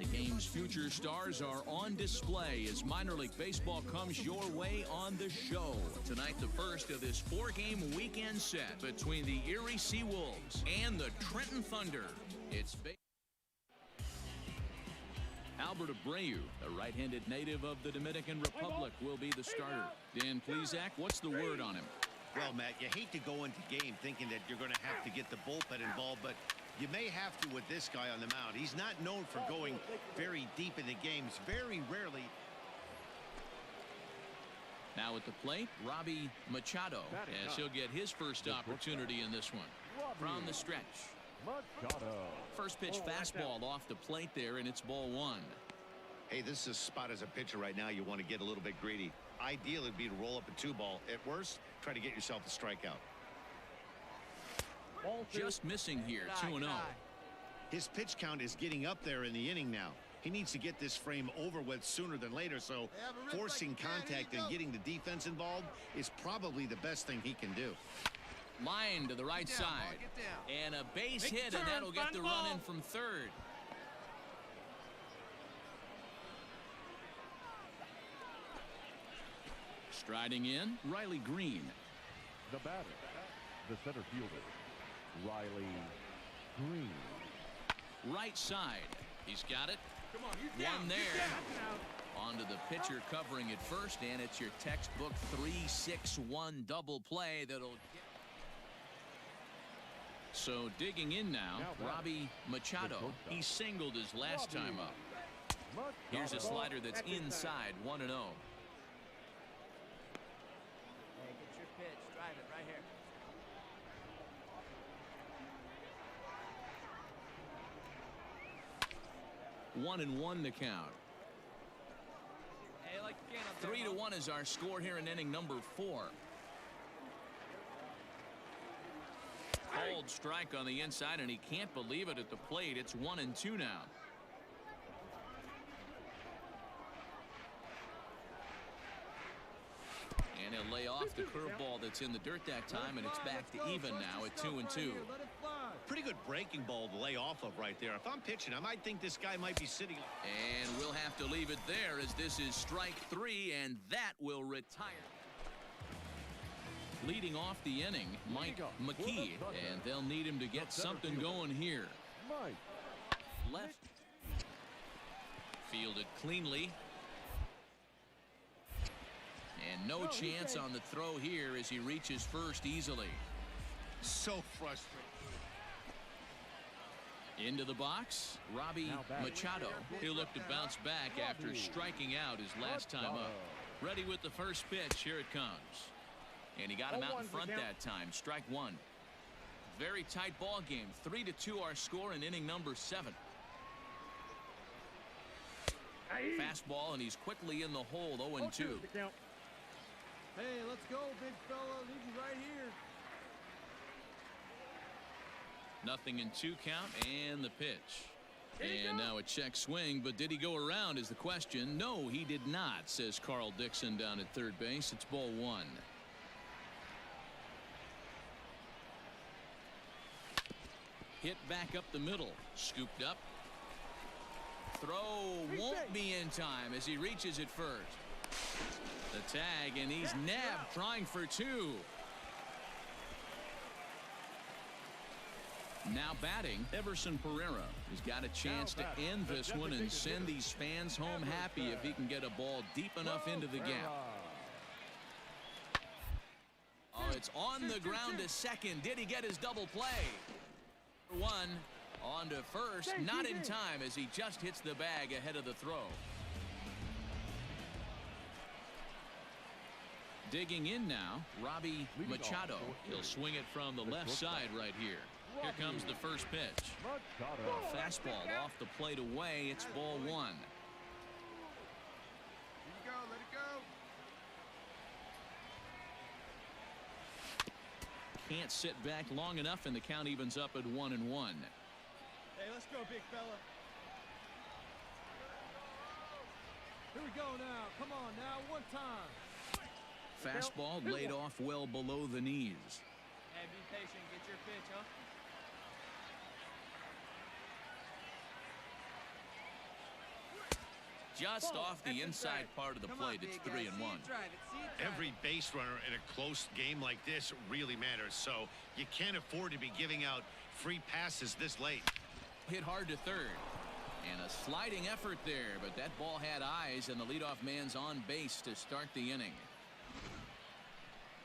The game's future stars are on display as minor league baseball comes your way on the show. Tonight, the first of this 4-game weekend set between the Erie Seawolves and the Trenton Thunder. It's Albert Abreu, a right-handed native of the Dominican Republic, will be the starter. Dan Plesac, what's the word on him? Well, Matt, you hate to go into game thinking that you're going to have to get the bullpen involved, but you may have to with this guy on the mound. He's not known for going very deep into games, very rarely. Now at the plate, Robbie Machado, as he'll get his first opportunity in this one. From the stretch. First pitch fastball off the plate there, and it's ball 1. Hey, this is a spot as a pitcher right now. You want to get a little bit greedy. Ideally, it'd be to roll up a 2-ball. At worst, try to get yourself a strikeout. Just missing here, 2-0. His pitch count is getting up there in the inning now. He needs to get this frame over with sooner than later, so forcing contact and getting the defense involved is probably the best thing he can do. Line to the right side. And a base hit, and that'll get the run in from third. Striding in, Riley Green. The batter, the center fielder, Riley Green. Right side. He's got it. Come on, one there. Onto the pitcher covering it first, and it's your textbook 3-6-1 double play that'll get. So digging in now, Robbie Machado. He singled his last time up. Here's a slider that's inside, 1-0. Hey, get your pitch. Drive it right here. 1-1 the count. Hey, like again, 3-1 is our score here in inning number 4. Cold strike on the inside, and he can't believe it at the plate. It's 1-2 now. And he'll lay off the curveball that's in the dirt that time, and it's back to even now at 2-2. Pretty good breaking ball to lay off of right there. If I'm pitching, I might think this guy might be sitting. And we'll have to leave it there as this is strike 3, and that will retire. Leading off the inning, Mike McKee, and they'll need him to get something going here. Left. Fielded cleanly. And no chance on the throw here as he reaches first easily. So frustrating. Into the box, Robbie Machado. He'll look to bounce back after striking out his last time up. Ready with the first pitch. Here it comes. And he got him out in front that time. Strike 1. Very tight ball game. 3-2 our score in inning number 7. Fastball, and he's quickly in the hole. 0-2. Hey, let's go, big fella. Leave you right here. Nothing in 2 count, and the pitch. And now a check swing, but did he go around is the question. No, he did not, says Carl Dixon down at third base. It's ball 1. Hit back up the middle. Scooped up. Throw won't be in time as he reaches it first. The tag, and he's nabbed trying for 2. Now batting, Everson Pereira. He's got a chance to end this one and send these fans home happy if he can get a ball deep enough into the gap. Oh, it's on the ground to second. Did he get his double play? 1 on to first, not in time as he just hits the bag ahead of the throw. Digging in now, Robbie Machado. He'll swing it from the left side right here. Here comes the first pitch. Fastball off the plate away. It's ball 1. Let it go, let it go. Can't sit back long enough, and the count evens up at 1-1. Hey, let's go, big fella. Here we go now. Come on now, one time. Fastball laid off well below the knees. Hey, be patient. Get your pitch, huh? just off the inside part of the plate. It's 3-1. Every base runner in a close game like this really matters, so you can't afford to be giving out free passes this late. Hit hard to third. And a sliding effort there, but that ball had eyes, and the leadoff man's on base to start the inning.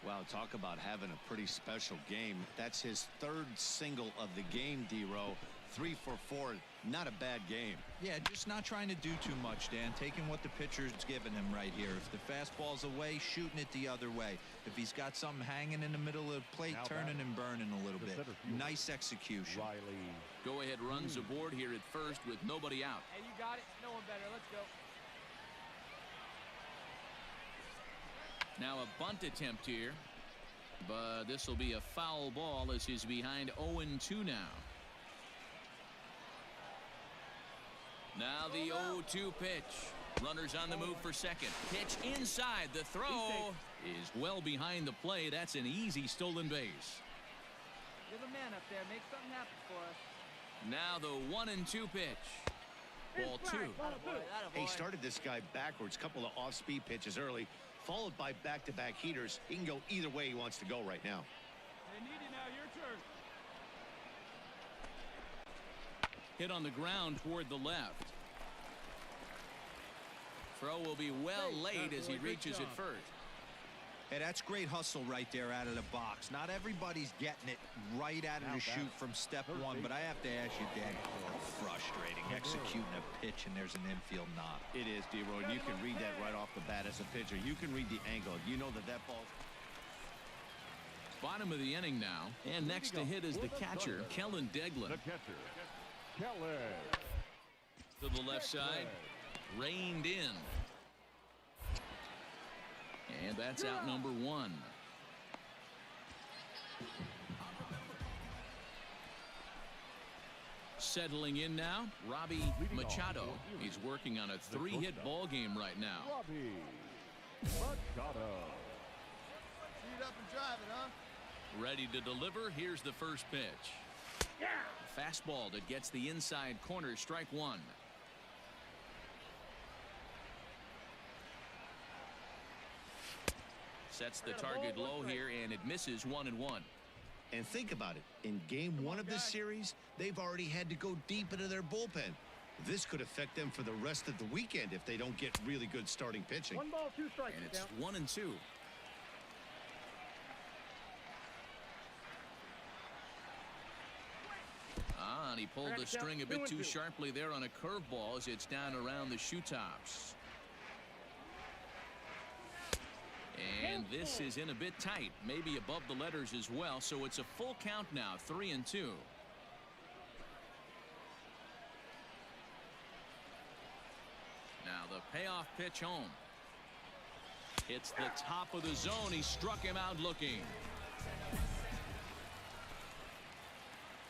Wow, talk about having a pretty special game. That's his third single of the game, D-Row. 3 for 4, not a bad game. Yeah, just not trying to do too much, Dan. Taking what the pitcher's giving him right here. If the fastball's away, shooting it the other way. If he's got something hanging in the middle of the plate, turning and burning a little bit. Nice execution. Go ahead runs aboard here at first with nobody out. Hey, you got it. No one better. Let's go. Now a bunt attempt here, but this will be a foul ball as he's behind 0-2 now. Now the 0-2 pitch. Runners on the move for second. Pitch inside. The throw is well behind the play. That's an easy stolen base. You're the man up there. Make something happen for us. Now the 1-2 pitch. Ball 2. He started this guy backwards. Couple of off-speed pitches early, followed by back-to-back heaters. He can go either way he wants to go right now. They need it now. Your turn. Hit on the ground toward the left. Throw will be well laid as he reaches it first. Hey, that's great hustle right there out of the box. Not everybody's getting it right out of the chute from step one, but I have to ask you, Dan, frustrating executing a pitch and there's an infield knock. It is, D-Roy. You can read that right off the bat as a pitcher. You can read the angle. You know that ball. Bottom of the inning now, and next to hit is the catcher, Kellen Deglin. The catcher, Kellen. To the left side, reined in. And that's out number 1. Settling in now, Robbie Machado. He's working on a 3-hit ball game right now. Robbie Machado. Speed up and drive it, huh? Ready to deliver. Here's the first pitch. A fastball that gets the inside corner. Strike 1. Sets the target low here, and it misses 1-1. And think about it. In game 1 of this series, they've already had to go deep into their bullpen. This could affect them for the rest of the weekend if they don't get really good starting pitching. 1 ball, 2 strikes. And it's 1-2. And he pulled the string a bit too sharply there on a curveball as it's down around the shoe tops. And this is in a bit tight, maybe above the letters as well, so it's a full count now, 3-2. Now the payoff pitch home. It's the top of the zone. He struck him out looking.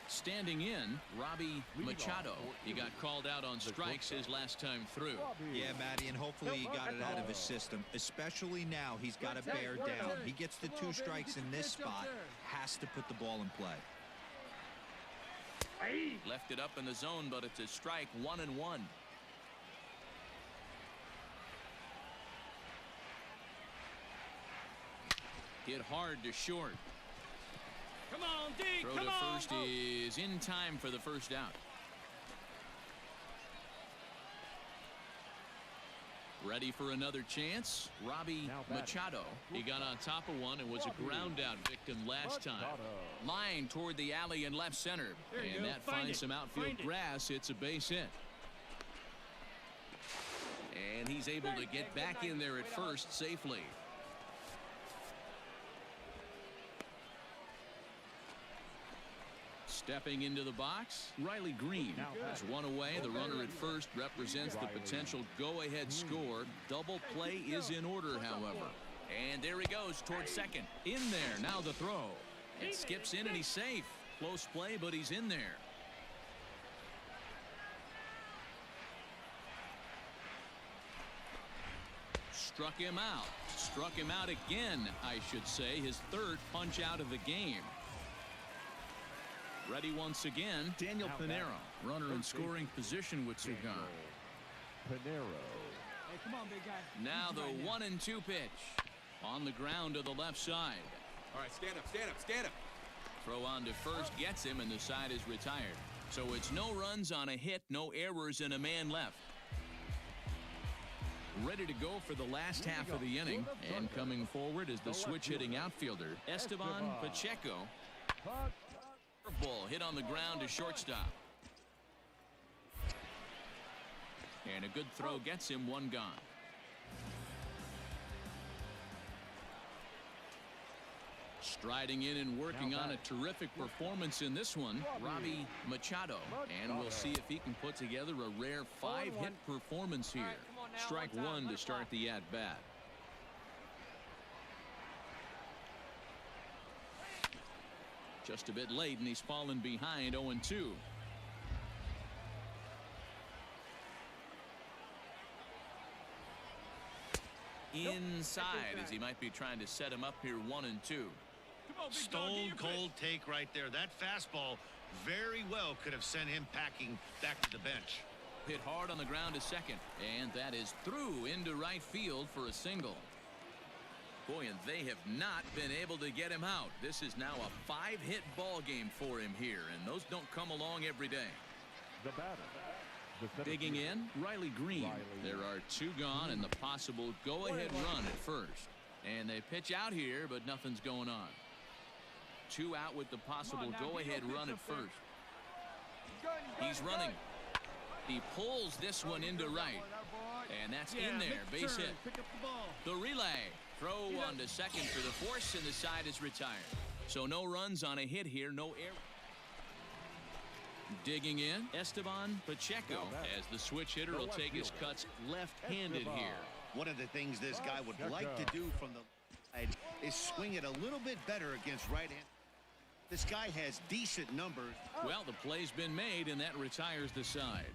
Standing in, Robbie Machado. He got called out on strikes his last time through. Yeah, Matty, and hopefully he got it out of his system. Especially now, he's got to bear down. He gets the 2 strikes in this spot, has to put the ball in play. Left it up in the zone, but it's a strike, 1-1. Hit hard to short. Come on, D. Throw to first is in time for the first out. Ready for another chance? Robbie Machado. He got on top of one and was a ground out victim last time. Line toward the alley in left center. And that finds some outfield grass. It's a base hit. And he's able to get back in there at first safely. Stepping into the box, Riley Green. There's one away. The runner at first represents the potential go-ahead score. Double play is in order, however. And there he goes towards second. In there. Now the throw. It skips in and he's safe. Close play, but he's in there. Struck him out. Struck him out again, I should say. His third punch out of the game. Ready once again, Daniel Pinero, runner in scoring position with Sugan. Pinero. Hey, come on, big guy. Now the 1-2 pitch on the ground to the left side. All right, stand up, stand up, stand up. Throw on to first gets him, and the side is retired. So it's no runs on a hit, no errors, and a man left. Ready to go for the last half of the inning, and coming forward is the switch-hitting outfielder, Esteban Pacheco. Ball hit on the ground to shortstop. And a good throw gets him one gone. Striding in and working on a terrific performance in this one, Robbie Machado. And we'll see if he can put together a rare 5-hit performance here. Strike one to start the at-bat. Just a bit late, and he's fallen behind 0-2. Inside, as he might be trying to set him up here 1-2. Stone cold take right there. That fastball very well could have sent him packing back to the bench. Hit hard on the ground to second, and that is through into right field for a single. Boy, and they have not been able to get him out. This is now a 5-hit ball game for him here, and those don't come along every day. The batter. Digging in, Riley Green. There are 2 gone and the possible go-ahead run at first. And they pitch out here, but nothing's going on. 2 out with the possible go-ahead run at first. He's running. He pulls this one into right. And that's in there. Base hit. The relay. Throw on to second for the force, and the side is retired. So no runs on a hit here. No error. Digging in, Esteban Pacheco, as the switch hitter will take his cuts left-handed here. One of the things this guy would like to do from the side is swing it a little bit better against right-hand. This guy has decent numbers. Well, the play's been made, and that retires the side.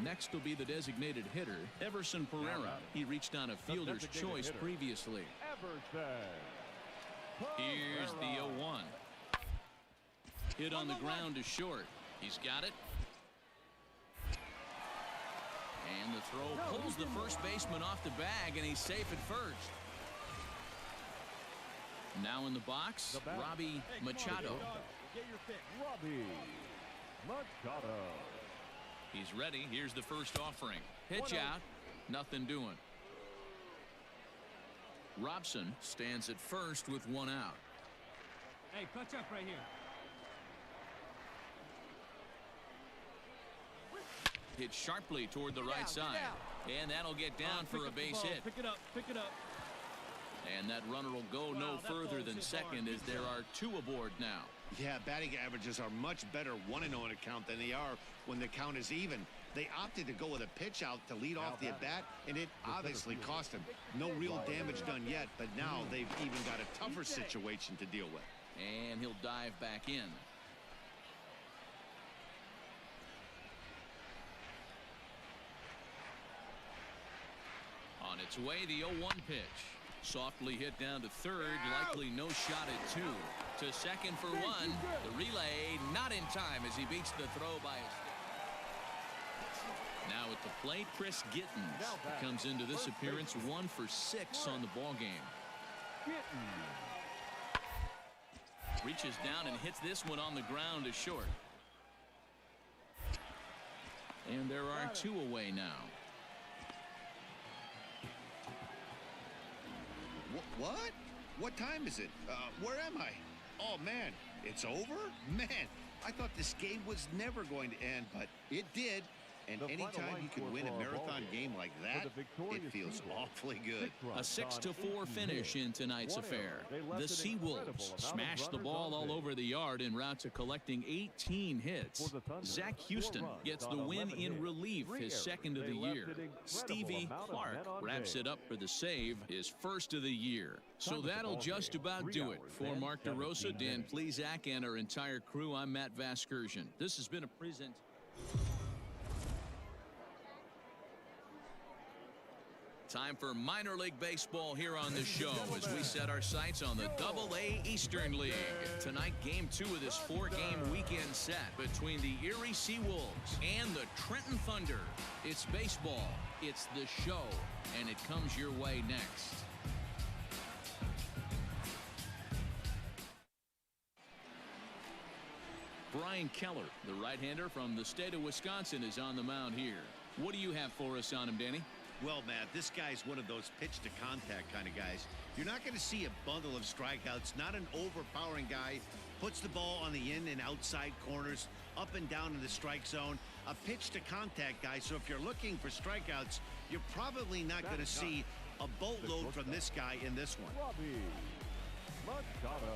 Next will be the designated hitter, Everson Pereira. He reached on a fielder's choice previously. Here's the 0-1. Hit on the ground to short. He's got it. And the throw pulls the first baseman off the bag, and he's safe at first. Now in the box, Robbie Machado. Robbie Machado. He's ready. Here's the first offering. Pitch out. Nothing doing. Robson stands at first with 1 out. Hey, clutch up right here. Hit sharply toward the right side. And that'll get down for a base hit. Pick it up. Pick it up. And that runner will go no further than second, as there are 2 aboard now. Yeah, batting averages are much better 1-0 in a count than they are when the count is even. They opted to go with a pitch out to lead off the at-bat, and it obviously cost them. No real damage done yet, but now they've even got a tougher situation to deal with. And he'll dive back in. On its way, the 0-1 pitch. Softly hit down to third, likely no shot at 2. To second for 1. The relay not in time as he beats the throw by a stick. Now at the plate, Chris Gittens comes into this appearance 1 for 6 on the ball game. Reaches down and hits this one on the ground to short. And there are 2 away now. What? What time is it? Where am I? Oh, man, it's over? Man, I thought this game was never going to end, but it did. And anytime you can win a marathon game like that, it feels awfully good. A 6-4 finish in tonight's affair. The Seawolves smashed the ball all over the yard en route to collecting 18 hits. Zach Houston gets the win in relief, his second of the year. Stevie Clark wraps it up for the save, his first of the year. So that'll just about do it. For Mark DeRosa, Dan Plesac, and our entire crew, I'm Matt Vasgersian. This has been a present. Time for minor league baseball here on the show as we set our sights on the Double-A Eastern League. Tonight, Game 2 of this 4-game weekend set between the Erie Seawolves and the Trenton Thunder. It's baseball, it's the show, and it comes your way next. Brian Keller, the right-hander from the state of Wisconsin, is on the mound here. What do you have for us on him, Danny? Well, Matt, this guy's one of those pitch-to-contact kind of guys. You're not going to see a bundle of strikeouts, not an overpowering guy. Puts the ball on the in and outside corners, up and down in the strike zone. A pitch-to-contact guy, so if you're looking for strikeouts, you're probably not going to see a boatload from this guy in this one. Robbie Machado.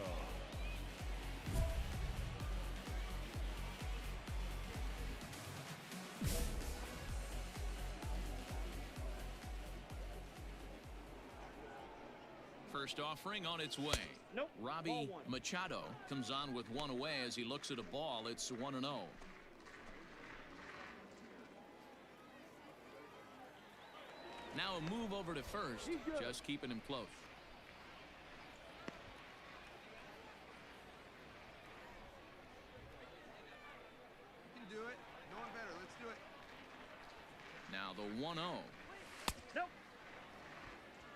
First offering on its way. Nope. Robbie Machado comes on with one away as he looks at a ball. It's 1-0. Now a move over to first, just keeping him close. You can do it. No one better. Let's do it. Now the 1-0.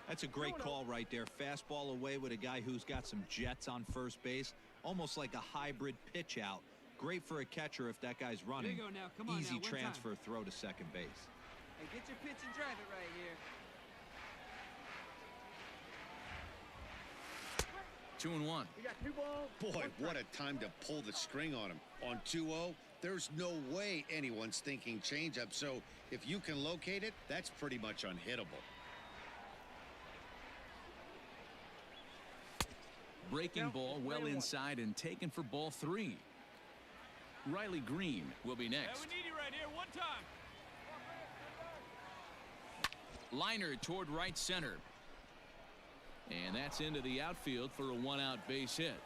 That's a great call right there. Fastball away with a guy who's got some jets on first base. Almost like a hybrid pitch out. Great for a catcher if that guy's running. There you go now. Come on Easy now. transfer throw to second base. Hey, get your pitch and drive it right here. 2-1. We got 2 balls. Boy, what a time to pull the string on him. On 2-0, there's no way anyone's thinking changeup. So if you can locate it, that's pretty much unhittable. Breaking ball well inside and taken for ball 3. Riley Green will be next. Yeah, we need you right here. 1 time. Liner toward right center. And that's into the outfield for a 1-out base hit.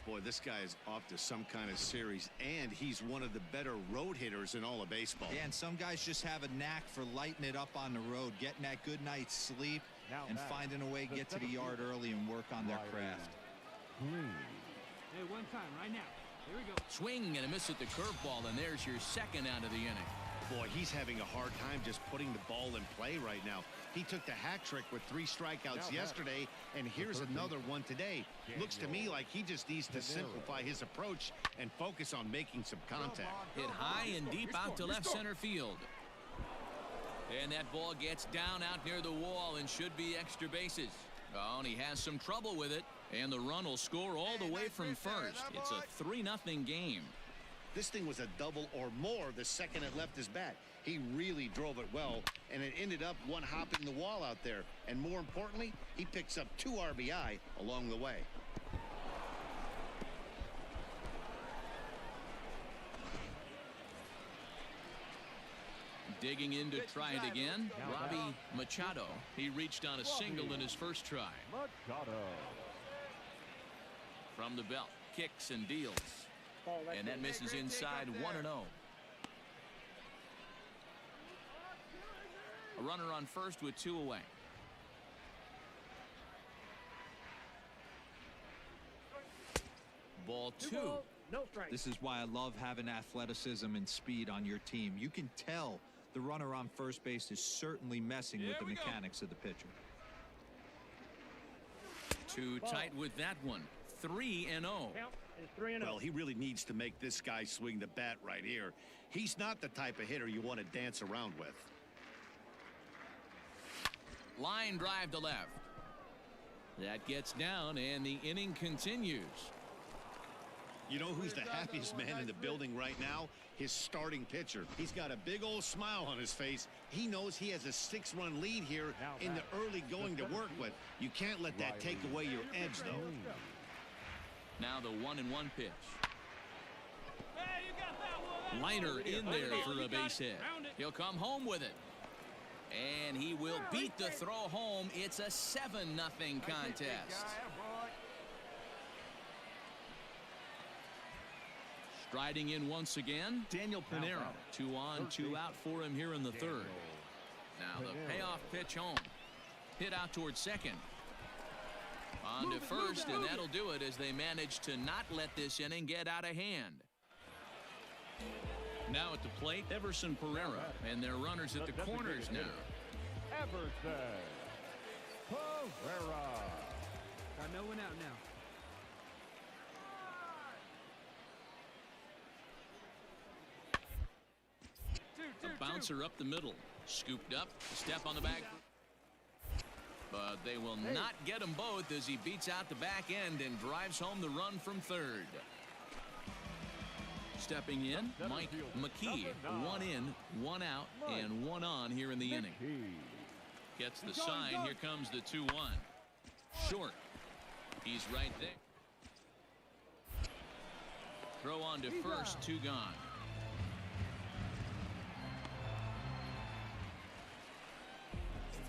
Boy, this guy is off to some kind of series, and he's one of the better road hitters in all of baseball. Yeah, and some guys just have a knack for lighting it up on the road, getting that good night's sleep, and finding a way to get to the yard early and work on their craft. Hey, 1 time right now. Here we go. Swing and a miss at the curveball, and there's your second out of the inning. Boy, he's having a hard time just putting the ball in play right now. He took the hat trick with 3 strikeouts yesterday, and here's another one today. Looks to me like he just needs to simplify his approach and focus on making some contact. Hit high and deep out to left center field. And that ball gets down out near the wall and should be extra bases. Oh, and he has some trouble with it, and the run will score all the way from first. It's a 3-0 game. This thing was a double or more the second it left his bat. He really drove it well, and it ended up one-hopping the wall out there. And more importantly, he picks up 2 RBI along the way. Digging in to try it again, Robbie Machado. He reached on a single in his first try. Machado. From the belt, kicks and deals. And that misses inside 1-0. A runner on first with 2 away. Ball 2. No strike. This is why I love having athleticism and speed on your team. You can tell the runner on first base is certainly messing with the mechanics of the pitcher. Too tight with that one. 3-0. Well, he really needs to make this guy swing the bat right here. He's not the type of hitter you want to dance around with. Line drive to left. That gets down, and the inning continues. You know who's the happiest man in the building right now? His starting pitcher. He's got a big old smile on his face. He knows he has a 6-run lead here in the early going to work with. You can't let that take away your edge, though. Now the 1-1 pitch. Liner in there for a base hit. He'll come home with it. And he will beat the throw home. It's a 7-0 contest. Striding in once again, Daniel Pinero. 2 on, 2 out for him here in the third. Now the payoff pitch home. Hit out towards second. On to first, and that'll do it as they manage to not let this inning get out of hand. Now at the plate, Everson Pereira, and their runners at the corners now. Everson Pereira. Got no one out now. A bouncer up the middle. Scooped up, step on the back. But they will not get them both as he beats out the back end and drives home the run from third. Stepping in, Mike McKee. 1 in, 1 out, and 1 on here in the inning. Gets the sign. Here comes the 2-1. Short. He's right there. Throw on to first, 2 gone.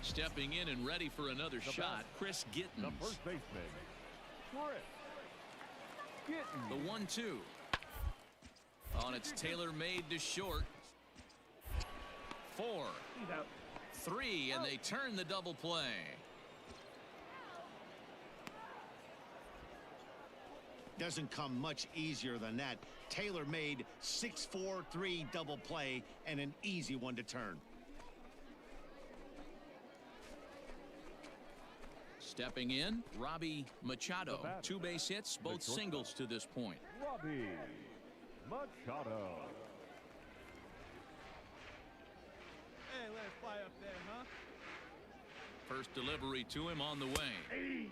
Stepping in and ready for another shot, Chris Gittens. The first baseman, Chris Gittens. The 1-2. On its tailor-made to short. 4, 3, and they turn the double play. Doesn't come much easier than that. Tailor-made 6-4-3 double play and an easy one to turn. Stepping in, Robbie Machado. 2 base hits, both singles to this point. Robbie Machado. Hey, let it fly up there, huh? First delivery to him on the way.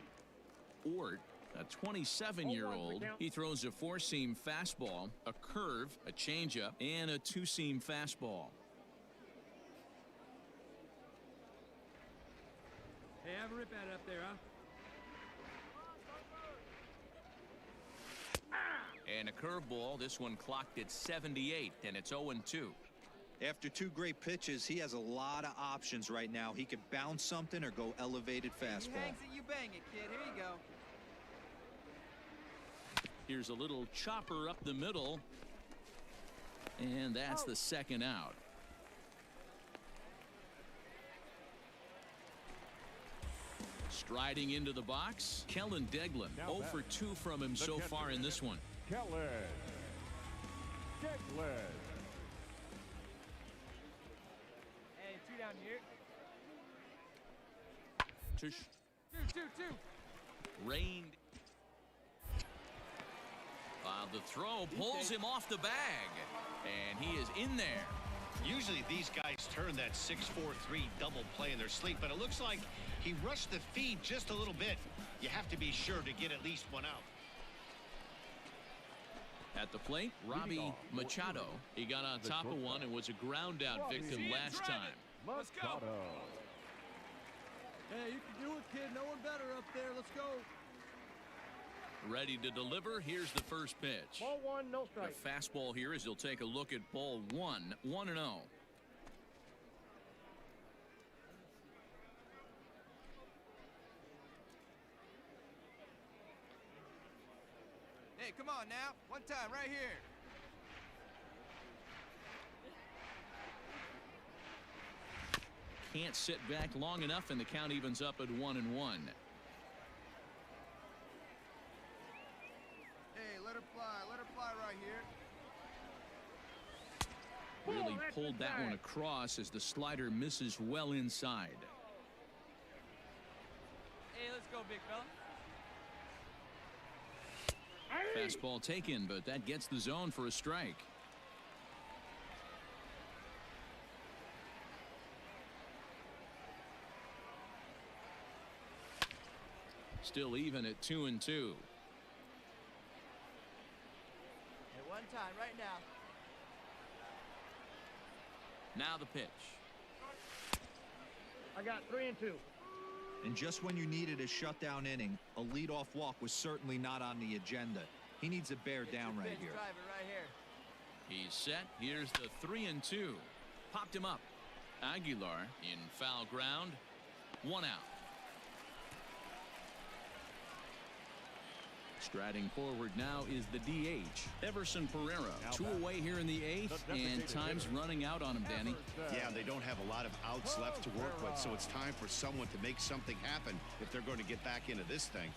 Ort, a 27-year-old, he throws a 4-seam fastball, a curve, a changeup, and a 2-seam fastball. Hey, have a rip at it up there, huh? And a curveball, this one clocked at 78, and it's 0-2. After 2 great pitches, he has a lot of options right now. He could bounce something or go elevated fastball. He hangs it, you bang it, kid. Here you go. Here's a little chopper up the middle, and that's the second out. Striding into the box, Kellen Deglin. 0 for 2 from him so far in this one. Kellen Deglin. Hey, 2 down here. Two. Rained. The throw pulls him off the bag, and he is in there. Usually these guys turn that 6-4-3 double play in their sleep, but it looks like he rushed the feed just a little bit. You have to be sure to get at least 1 out. At the plate, Robbie Machado. He got on top of one and was a ground out victim last time. Let's go. Hey, you can do it, kid. No one better up there. Let's go. Ready to deliver. Here's the first pitch. Ball 1, no strike. A fastball here as he'll take a look at ball 1, 1-0. Hey, come on now. One time, right here. Can't sit back long enough, and the count evens up at 1-1. Hey, let her fly right here. Really pulled that one across as the slider misses well inside. Hey, let's go, big fella. Fastball taken, but that gets the zone for a strike. Still even at 2-2. Hey, one time, right now. Now the pitch. I got 3-2. And just when you needed a shutdown inning, a leadoff walk was certainly not on the agenda. He needs to bear down right here. Drive it right here. He's set. Here's the 3-2. Popped him up. Aguilar in foul ground. 1 out. Striding forward now is the DH, Everson Pereira. 2 away here in the 8th, and time's running out on him, Danny. Yeah, they don't have a lot of outs left to work with, so it's time for someone to make something happen if they're going to get back into this thing.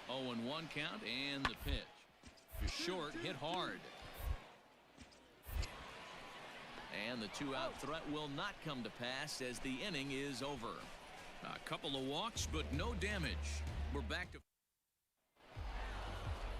0-1 count, and the pitch. Just short, hit hard. And the 2-out threat will not come to pass as the inning is over. A couple of walks, but no damage. We're back to...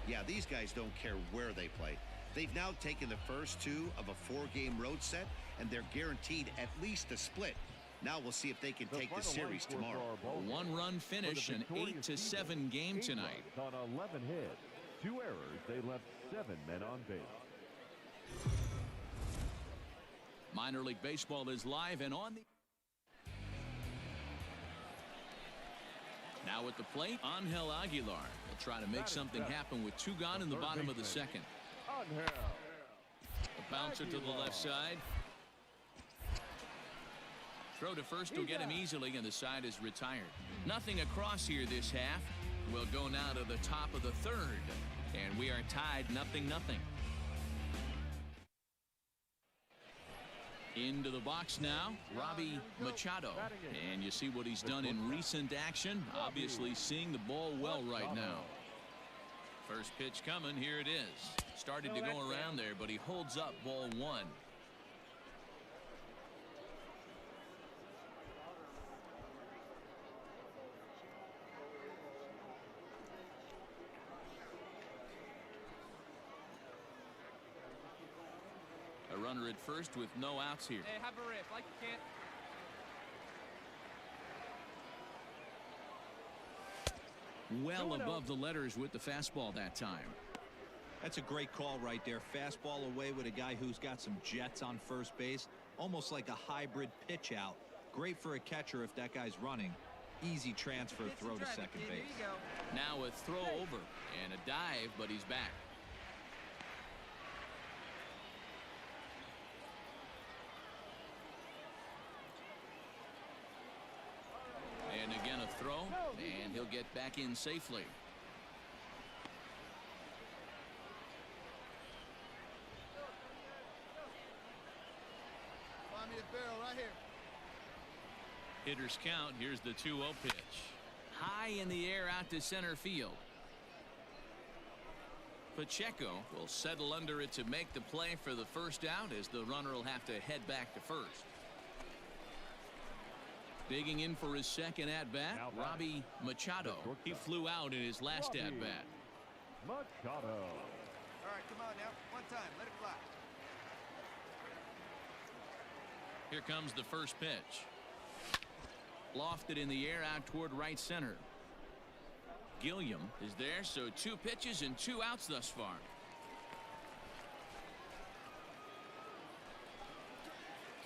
Yeah, these guys don't care where they play. They've now taken the first 2 of a 4-game road set, and they're guaranteed at least a split. Now we'll see if they can take the series tomorrow. A 1-run finish, an 8-7 game tonight. On 11 hits, 2 errors, they left 7 men on base. Minor League Baseball is live and on the... Now at the plate, Angel Aguilar will try to make something happen with 2 gone in the bottom of the 2nd. The bouncer to the left side. Throw to first will get him easily, and the side is retired. Nothing across here this half. We'll go now to the top of the 3rd, and we are tied 0-0. Into the box now, Robbie Machado. And you see what he's done in recent action. Obviously seeing the ball well right now. First pitch coming. Here it is. Started to go around there, but he holds up ball 1. A runner at first with no outs here. Hey, have a riff like you can't. Well above the letters with the fastball that time. That's a great call right there. Fastball away with a guy who's got some jets on first base. Almost like a hybrid pitch out. Great for a catcher if that guy's running. Easy transfer throw to second base. Now a throw over and a dive, but he's back. And again a throw, and he'll get back in safely. Find me a barrel right here. Hitters count. Here's the 2-0 pitch. High in the air out to center field. Pacheco will settle under it to make the play for the first out, as the runner will have to head back to first. Digging in for his second at-bat, Robbie Machado. He flew out in his last at-bat. Machado. All right, come on now. One time. Let it fly. Here comes the first pitch. Lofted in the air out toward right center. Gilliam is there, so 2 pitches and 2 outs thus far.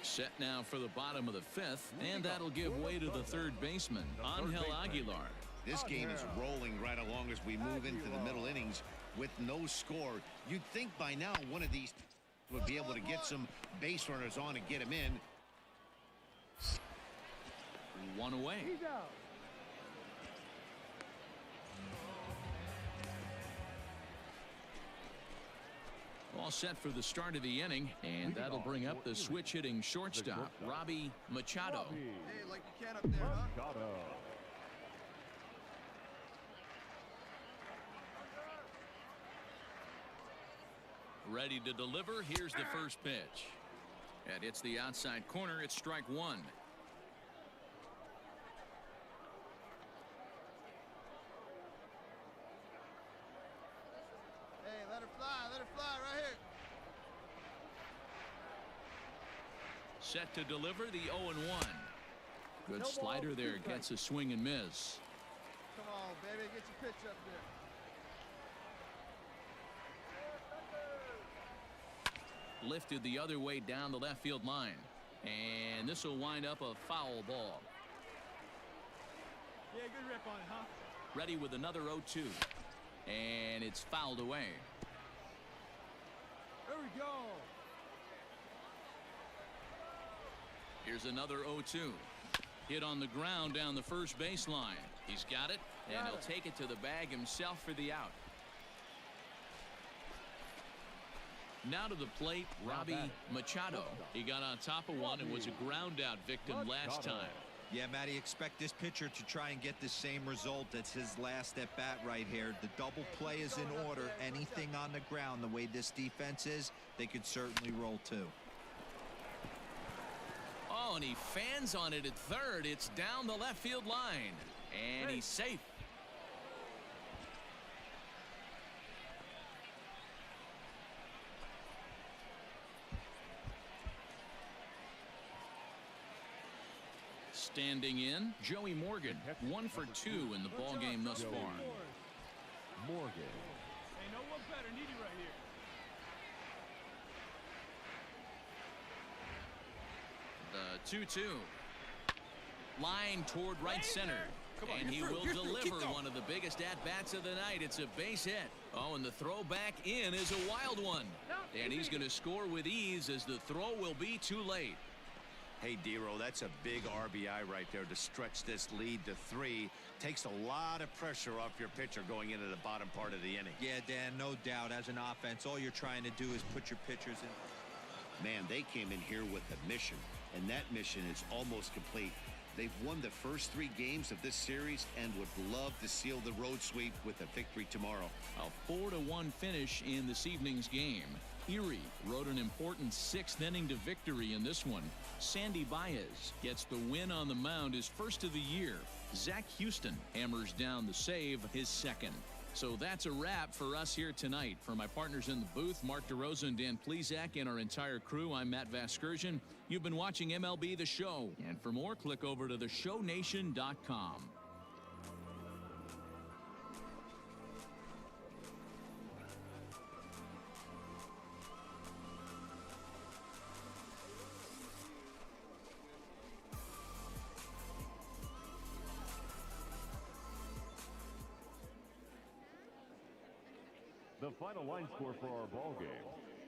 Set now for the bottom of the 5th, and that'll give way to the 3rd baseman, Angel Aguilar. This game is rolling right along as we move into the middle innings with no score. You'd think by now one of these would be able to get some base runners on and get him in. 1 away. All set for the start of the inning, and that'll bring up the switch hitting shortstop, Robbie Machado. Hey, like you can up there, huh? Machado. Ready to deliver. Here's the first pitch. And it's the outside corner. It's strike 1. Hey, let her fly right here. Set to deliver the 0-1. Good slider there. Gets a swing and miss. Come on, baby, get your pitch up there. Lifted the other way down the left field line. And this will wind up a foul ball. Yeah, good rip on it, huh? Ready with another 0-2. And it's fouled away. There we go. Here's another 0-2. Hit on the ground down the first baseline. He's got it. And he'll take it to the bag himself for the out. Now to the plate, Robbie Machado. He got on top of one and was a ground out victim last time. Yeah, Matty, expect this pitcher to try and get the same result. That's his last at bat right here. The double play is in order. Anything on the ground, the way this defense is, they could certainly roll too. Oh, and he fans on it at third. It's down the left field line. And he's safe. Standing in, Joey Morgan, 1 for 2 in the ball game thus far. Morgan. Hey, no one better. Need you right here. The 2-2. Line toward right center. And he will deliver one of the biggest at-bats of the night. It's a base hit. Oh, and the throw back in is a wild one. And he's going to score with ease as the throw will be too late. Hey, Dero, that's a big RBI right there to stretch this lead to 3. Takes a lot of pressure off your pitcher going into the bottom part of the inning. Yeah, Dan, no doubt. As an offense, all you're trying to do is put your pitchers in. Man, they came in here with a mission, and that mission is almost complete. They've won the first 3 games of this series and would love to seal the road sweep with a victory tomorrow. A 4-1 finish in this evening's game. Erie rode an important 6th inning to victory in this one. Sandy Baez gets the win on the mound, his first of the year. Zach Houston hammers down the save, his second. So that's a wrap for us here tonight. For my partners in the booth, Mark DeRosa and Dan Plesac, and our entire crew, I'm Matt Vasgersian. You've been watching MLB The Show. And for more, click over to theshownation.com. The final line score for our ball game.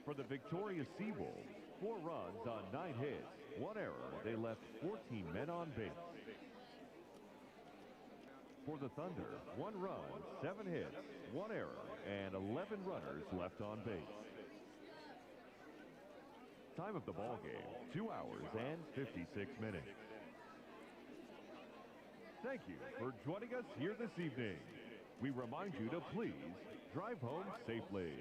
For the victorious Seawolves, 4 runs on 9 hits, 1 error. They left 14 men on base. For the Thunder, 1 run, 7 hits, 1 error, and 11 runners left on base. Time of the ball game, 2 hours and 56 minutes. Thank you for joining us here this evening. We remind you to please drive home safely.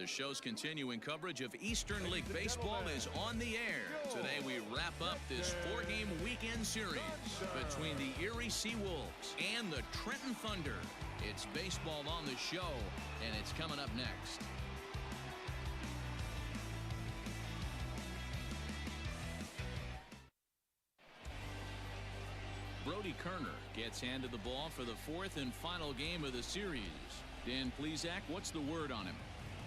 The show's continuing coverage of Eastern League Baseball is on the air. Today we wrap up this 4-game weekend series between the Erie Seawolves and the Trenton Thunder. It's baseball on the show, and it's coming up next. Brody Kerner gets handed the ball for the 4th and final game of the series. Dan Plesac, what's the word on him?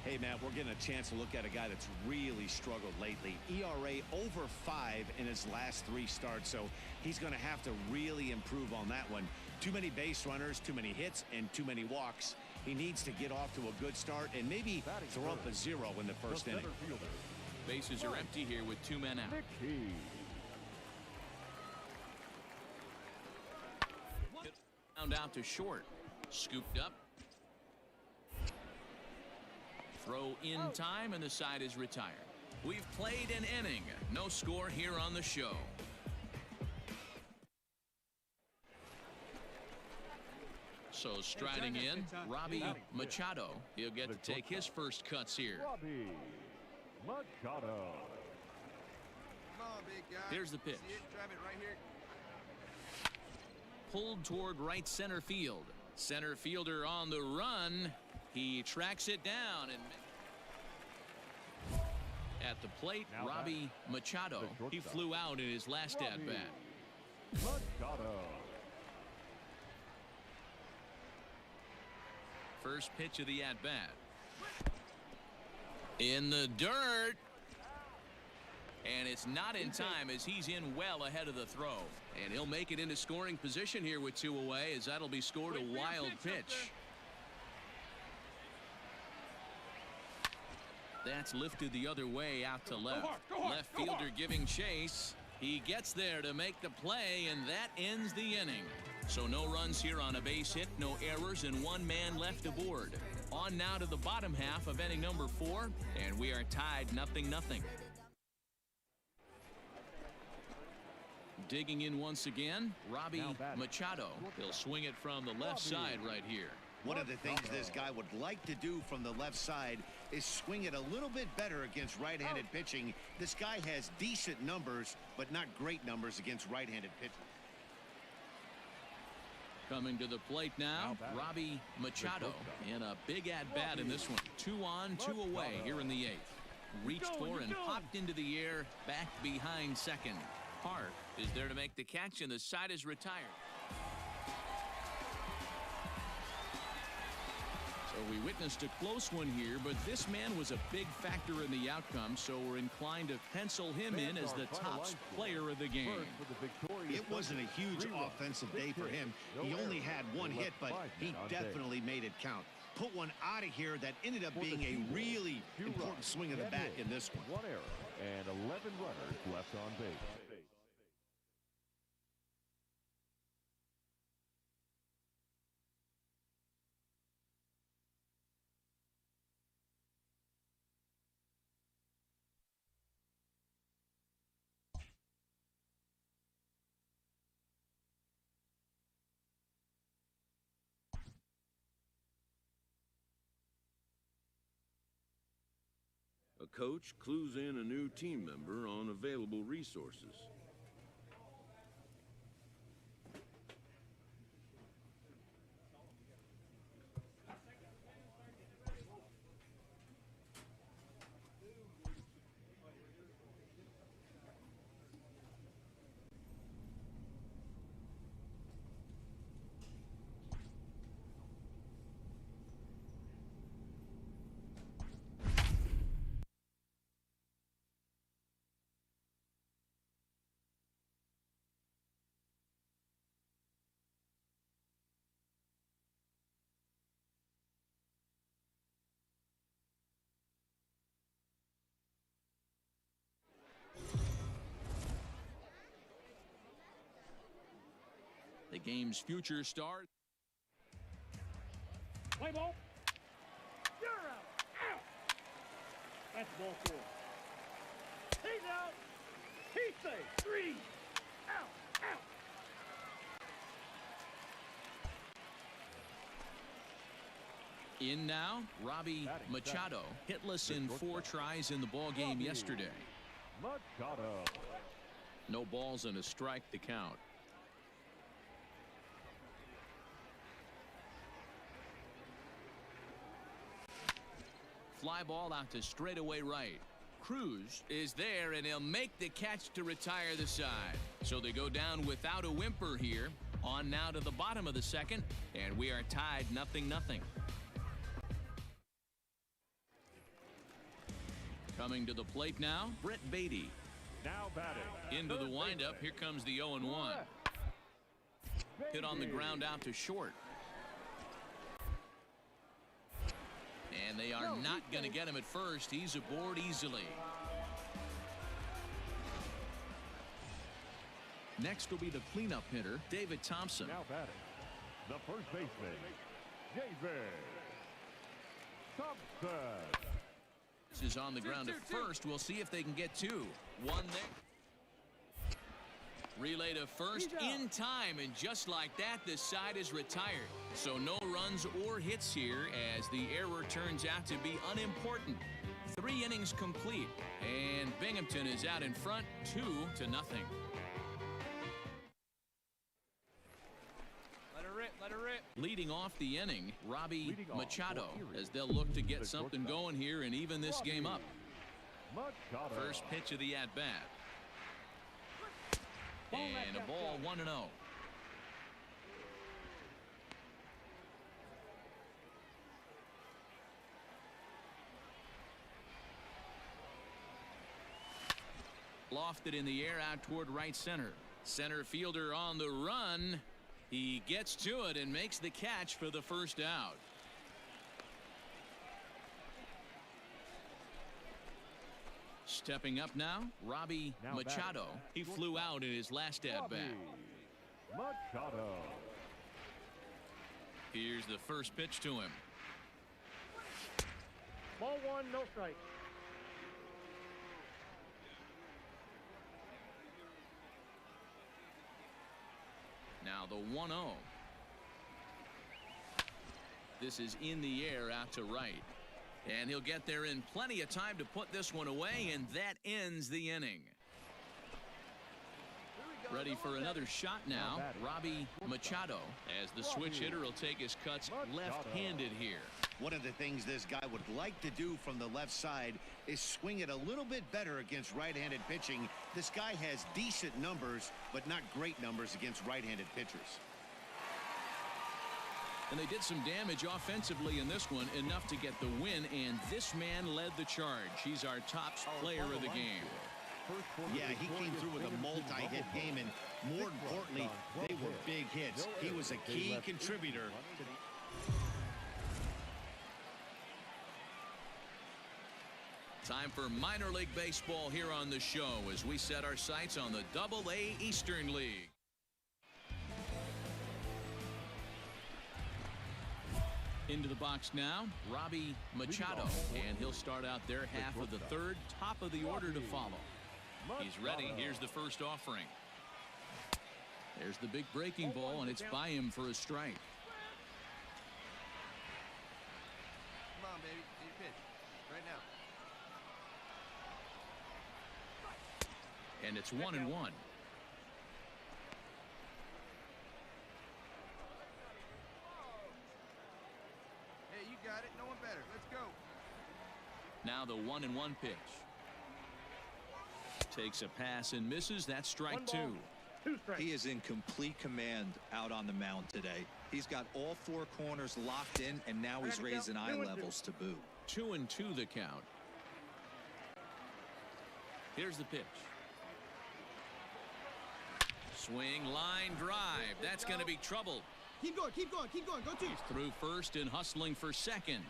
Hey, Matt, we're getting a chance to look at a guy that's really struggled lately. ERA over 5 in his last 3 starts, so he's going to have to really improve on that one. Too many base runners, too many hits, and too many walks. He needs to get off to a good start and maybe throw up a 0 in the first inning. Bases are empty here with 2 men out. Round out to short. Scooped up. Throw in time, and the side is retired. We've played an inning. No score here on the show. So striding in, Robbie Machado. He'll get to take his first cuts here. Robbie Machado. Come on, big guy. Here's the pitch. See it? Drive it right here. Pulled toward right center field. Center fielder on the run. He tracks it down, and at the plate, Robbie Machado. He flew out in his last at-bat. Machado. First pitch of the at-bat. In the dirt. And it's not in time as he's in well ahead of the throw. And he'll make it into scoring position here with 2 away, as that'll be scored a wild pitch. That's lifted the other way out to left. Left fielder giving chase. He gets there to make the play, and that ends the inning. So no runs here on a base hit, no errors, and 1 man left aboard. On now to the bottom half of inning number 4, and we are tied 0-0. Digging in once again, Robbie Machado. He'll swing it from the left side right here. One of the things this guy would like to do from the left side is swing it a little bit better against right-handed pitching. This guy has decent numbers, but not great numbers against right-handed pitching. Coming to the plate now, Robbie Machado in a big at-bat in this one. 2 on, 2 away here in the 8th. Reached for and popped into the air, back behind second. Hart is there to make the catch, and the side is retired. So we witnessed a close one here, but this man was a big factor in the outcome, so we're inclined to pencil him in as the top player of the game. It wasn't a huge offensive day for him. He only had 1 hit, but he definitely made it count. Put one out of here that ended up being a really important swing of the bat in this one. 1 error and 11 runners left on base. A coach clues in a new team member on available resources. The game's future star. Play ball. You're out. Out. That's ball 4. He's out. He's safe. 3. Out. Out. In now, Robbie Machado, hitless in 4 tries in the ball game yesterday. Machado. No balls and a strike to count. Fly ball out to straightaway right. Cruz is there, and he'll make the catch to retire the side. So they go down without a whimper here. On now to the bottom of the second, and we are tied 0-0. Coming to the plate now, Brett Beatty. Now batting. Into the windup, here comes the 0-1. Hit on the ground out to short. And they are not going to get him at first. He's aboard easily. Next will be the cleanup hitter, David Thompson. Now batting, the first baseman, David Thompson. This is on the ground at first. We'll see if they can get 2. 1 there. Relay to first in time, and just like that, the side is retired. So no runs or hits here, as the error turns out to be unimportant. 3 innings complete, and Binghamton is out in front 2-0. Let her rip. Leading off the inning, Robbie Machado, as they'll look to get something going here and even this game up. First pitch of the at-bat. And a ball 1-0. Lofted in the air out toward right center. Center fielder on the run. He gets to it and makes the catch for the first out. Stepping up now, Robbie Machado. He flew out in his last at-bat. Machado. Here's the first pitch to him. Ball 1, no strike. Now the 1-0. This is in the air out to right. And he'll get there in plenty of time to put this one away, and that ends the inning. Ready for another shot now, Robbie Machado, as the switch hitter will take his cuts left-handed here. One of the things this guy would like to do from the left side is swing it a little bit better against right-handed pitching. This guy has decent numbers, but not great numbers against right-handed pitchers. And they did some damage offensively in this one, enough to get the win, and this man led the charge. He's our top player of the game. Yeah, he came through with a multi-hit game, and more importantly, they were big hits. He was a key contributor. Time for minor league baseball here on the show as we set our sights on the Double-A Eastern League. Into the box now, Robbie Machado, and he'll start out their half of the third, top of the order to follow. He's ready. Here's the first offering. There's the big breaking ball, and it's by him for a strike. Come on, baby. Need a pitch. Right now. And it's 1-1. Hey, you got it. No one better. Let's go. Now the 1-1 pitch. Takes a pass and misses. That's strike 2. He is in complete command out on the mound today. He's got all 4 corners locked in, and now he's raising eye levels to boot. 2-2 the count. Here's the pitch. Swing, line drive. That's going to be trouble. Keep going, keep going, keep going. Go to. He's through first and hustling for second.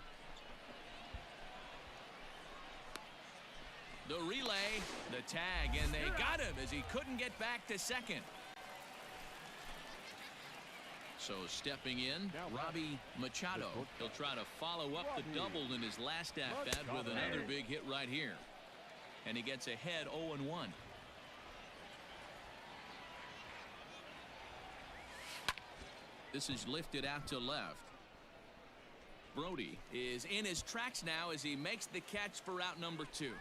The relay, the tag, and they got him as he couldn't get back to second. So stepping in, Robbie Machado. He'll try to follow up the double in his last at-bat with another big hit right here. And he gets ahead 0-1. This is lifted out to left. Brody is in his tracks now as he makes the catch for out number 2.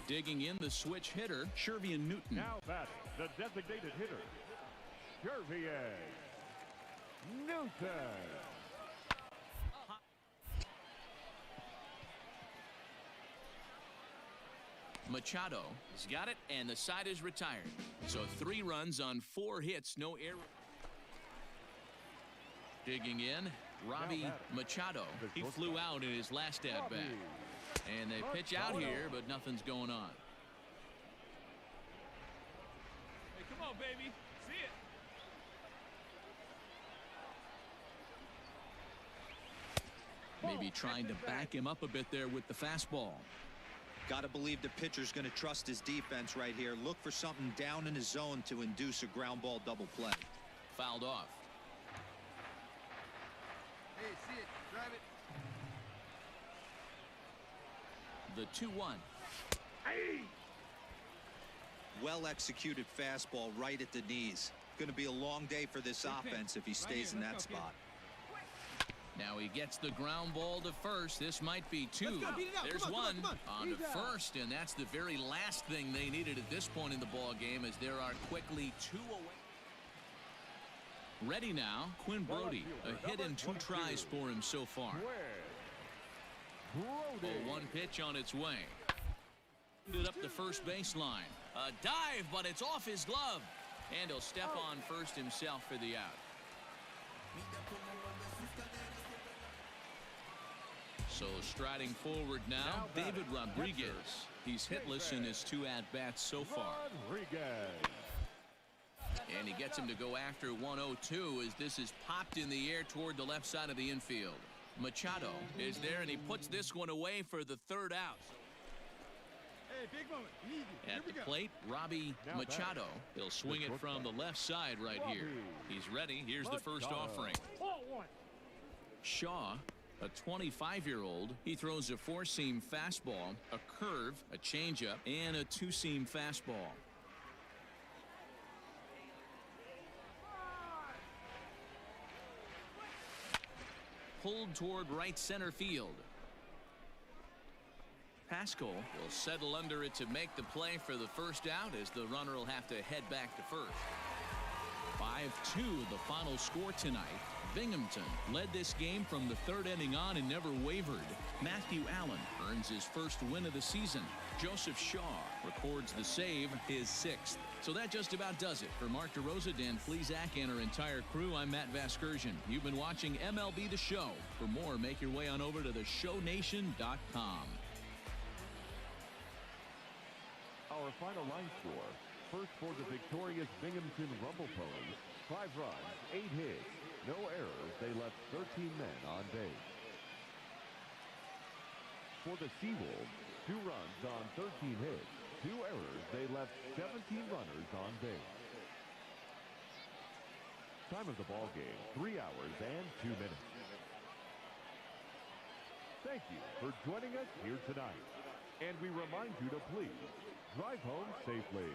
Digging in the switch hitter, Shervian Newton. Now batting, the designated hitter, Shervian Newton. Machado has got it, and the side is retired. So 3 runs on 4 hits, no error. Digging in, Robbie Machado. He flew out in his last at-bat. And they pitch out here, but nothing's going on. Hey, come on, baby. See it. Maybe trying to back him up a bit there with the fastball. Got to believe the pitcher's going to trust his defense right here. Look for something down in his zone to induce a ground ball double play. Fouled off. Hey, see it. Drive it. The 2-1. Hey! Well executed fastball right at the knees. Going to be a long day for this offense if he stays in that spot. Now he gets the ground ball to first. This might be 2. There's one on to first, and that's the very last thing they needed at this point in the ball game, as there are quickly 2 away. Ready now, Quinn Brody. A hit and 2 tries for him so far. A 1 pitch on its way. Ended up the first baseline. A dive, but it's off his glove. And he'll step on first himself for the out. So striding forward now, David Rodriguez. He's hitless in his 2 at-bats so far. And he gets him to go after 1-0-2 as this is popped in the air toward the left side of the infield. Machado is there, and he puts this one away for the 3rd out. Hey, big moment. Easy. At the plate, Robbie Machado. He'll swing it from the left side right here. He's ready. Here's the first offering. Shaw, a 25-year-old. He throws a 4-seam fastball, a curve, a changeup, and a 2-seam fastball. Pulled toward right center field. Pascal will settle under it to make the play for the first out, as the runner will have to head back to first. 5-2 the final score tonight. Binghamton led this game from the 3rd inning on and never wavered. Matthew Allen earns his first win of the season. Joseph Shaw records the save, his 6th. So that just about does it. For Mark DeRosa, Dan Plesac, and our entire crew, I'm Matt Vasgersian. You've been watching MLB The Show. For more, make your way on over to theshownation.com. Our final line score. First for the victorious Binghamton Rumble Ponies. 5 runs, 8 hits, no errors. They left 13 men on base. For the Seawolves, 2 runs on 13 hits, 2 errors. They left 17 runners on base. Time of the ball game, 3 hours and 2 minutes. Thank you for joining us here tonight. And we remind you to please drive home safely.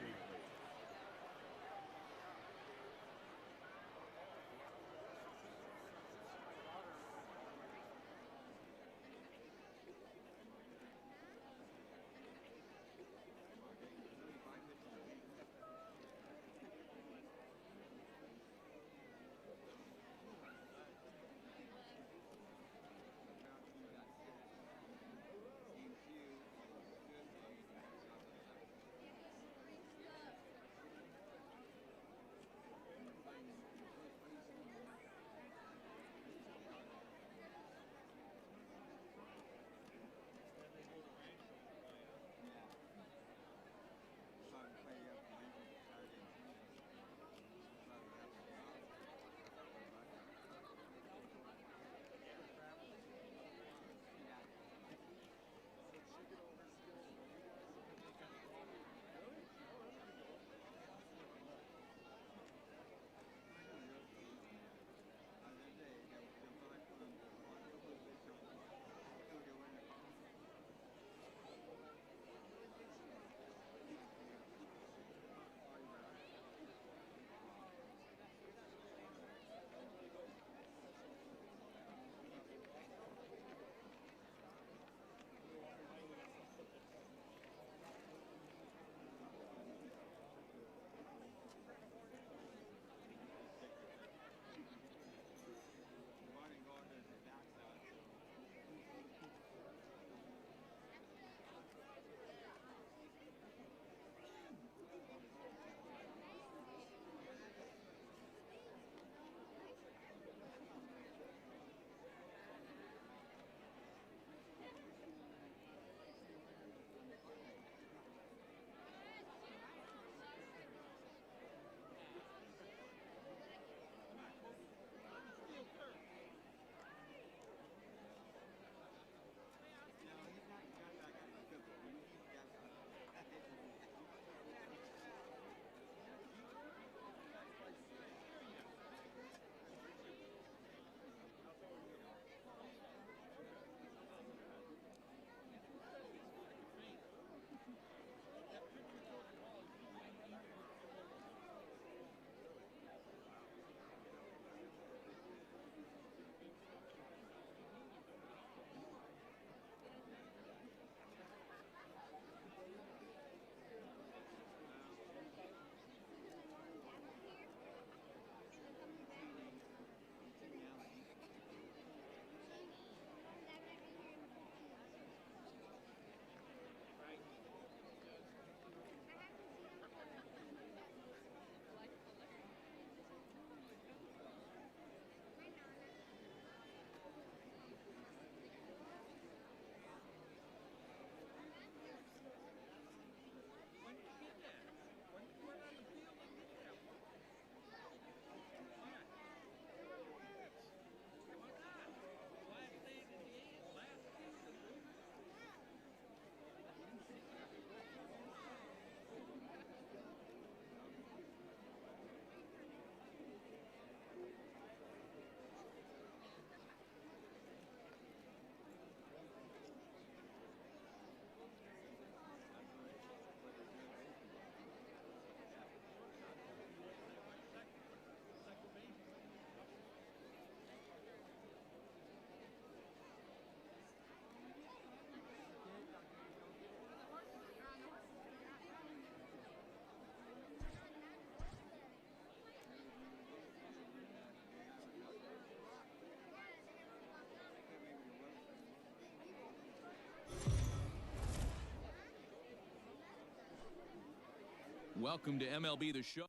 welcome to MLB The Show.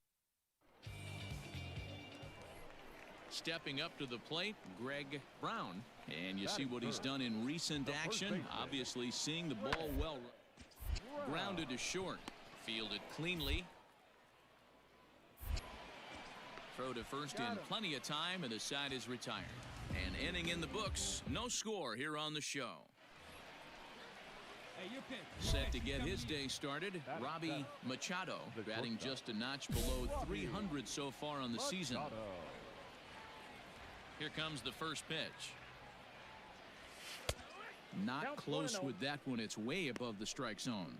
Stepping up to the plate, Greg Brown. And you see what he's done in recent action. Obviously seeing the ball well. Grounded to short. Fielded cleanly. Throw to first in plenty of time, and the side is retired. An inning in the books. No score here on the show. Hey, you pitch. Set to get his day started, Robbie Machado, batting just a notch below 300 so far on the season. Here comes the first pitch. Not close with that one. It's way above the strike zone.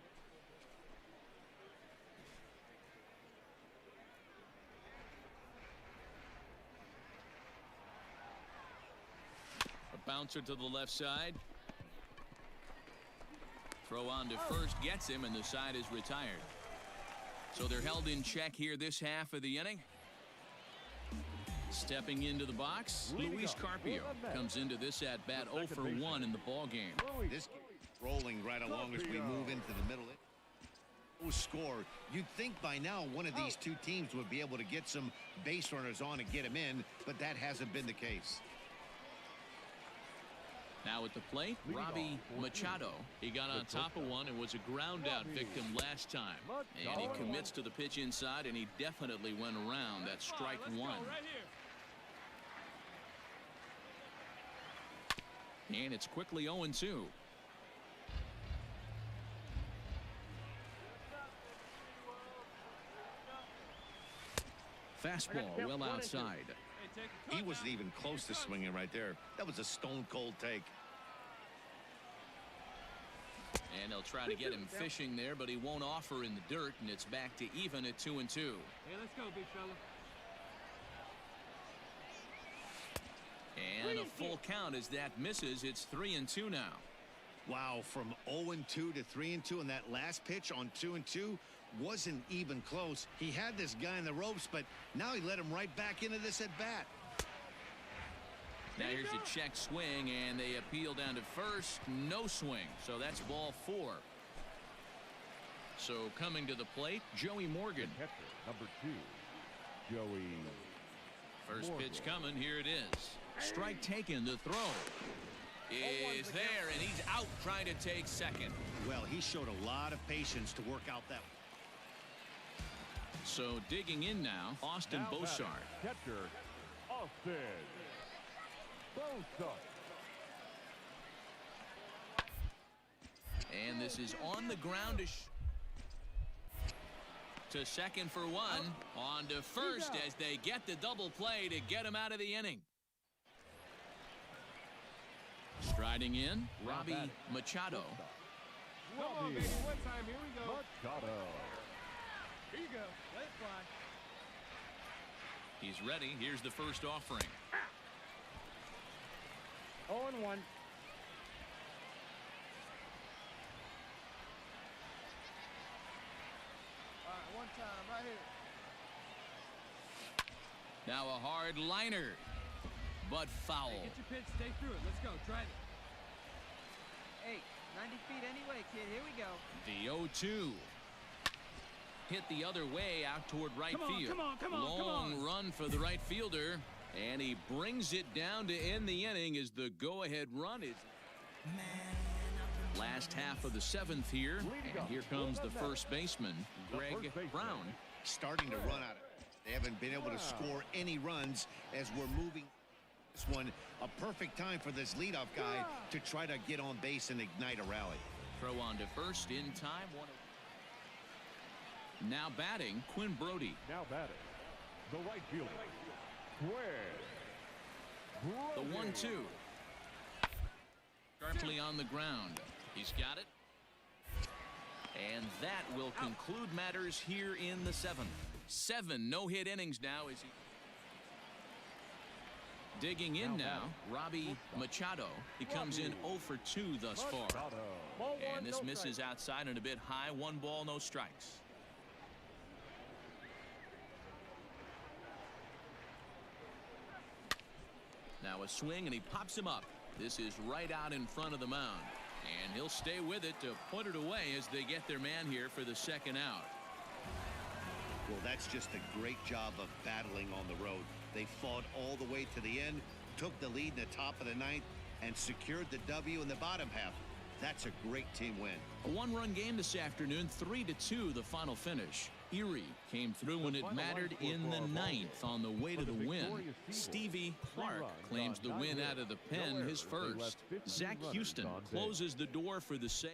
A bouncer to the left side. Throw on to first gets him, and the side is retired. So they're held in check here this half of the inning. Stepping into the box, Luis Carpio comes into this at bat 0 for 1 in the ball game. This rolling right along as we move into the middle. Score. You'd think by now one of these two teams would be able to get some base runners on and get them in, but that hasn't been the case. Now at the plate, Robbie Machado. He got on top of one and was a ground out victim last time. And he commits to the pitch inside, and he definitely went around that strike one. And it's quickly 0-2. Fastball well outside. He wasn't even close to swinging right there. That was a stone cold take. And they'll try to get him fishing there, but he won't offer in the dirt, and it's back to even at 2-2. Hey, let's go, big fella. And a full count as that misses. It's 3-2 now. Wow, from 0-2 to 3-2, and that last pitch on 2-2 wasn't even close. He had this guy in the ropes, but now he let him right back into this at bat. Now here's a check swing, and they appeal down to first. No swing, so that's ball 4. So coming to the plate, Joey Morgan. Number 2, Joey. First pitch coming. Here it is. Strike taken. The throw is there, and he's out trying to take second. Well, he showed a lot of patience to work out that. So digging in now, Austin Bosart. Catcher, Austin Bosart. And this is on the ground to second for one. On to first as they get the double play to get him out of the inning. Striding in, Robbie Machado. Come on, baby. One time. Here we go. Machado. Here you go. Let it fly. He's ready. Here's the first offering. 0-1. All right, one time, right here. Now a hard liner, but foul. Hey, get your pitch. Stay through it. Let's go. Try it. Hey, 90 feet anyway, kid. Here we go. The 0-2. Hit the other way out toward right field. Come on. Long run for the right fielder, and he brings it down to end the inning as the go-ahead run is. Last half of the 7th here, and here comes the first baseman, Greg Brown. Starting to run out of it. They haven't been able to score any runs as we're moving. This one, a perfect time for this leadoff guy to try to get on base and ignite a rally. Throw on to first in time. Now batting, Quinn Brody. Now batting, the right fielder, Quinn Brody. The 1-2. Sharply on the ground. He's got it. And that will conclude matters here in the 7th. 7 no-hit innings now as he. Digging in now, Robbie Machado. He comes in 0 for 2 thus far. And this misses outside and a bit high. 1 ball, no strikes. Now a swing, and he pops him up. This is right out in front of the mound. And he'll stay with it to put it away as they get their man here for the second out. Well, that's just a great job of battling on the road. They fought all the way to the end, took the lead in the top of the ninth, and secured the W in the bottom half. That's a great team win. A one-run game this afternoon, 3-2 the final finish. Erie came through when it mattered in the ninth on the way to the win. Stevie Clark claims the win out of the pen, his first. Zach Houston closes the door for the save.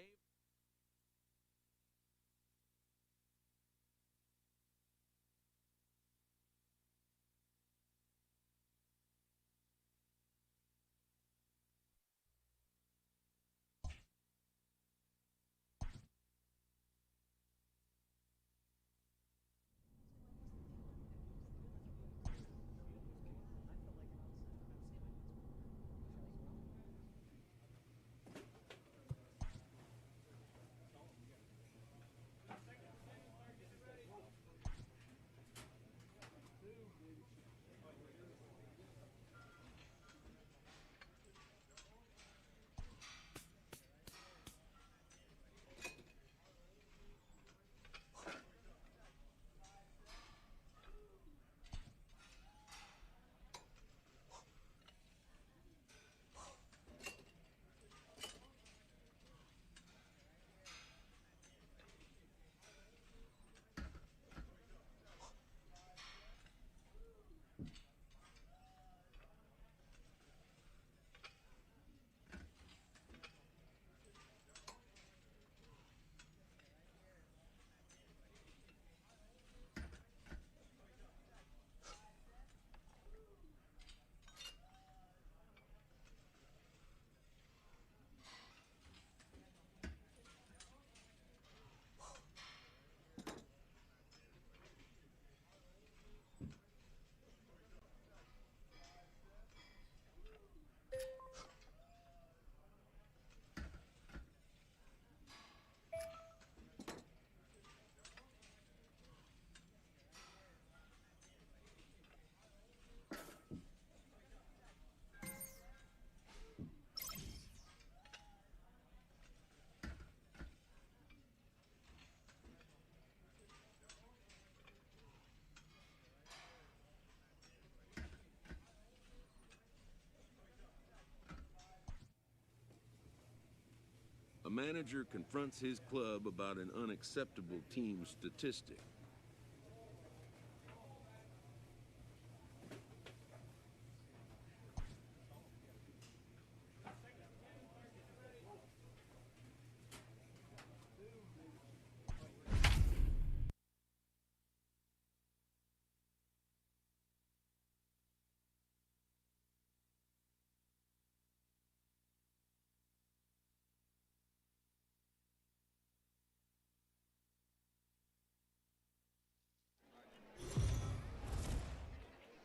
A manager confronts his club about an unacceptable team statistic.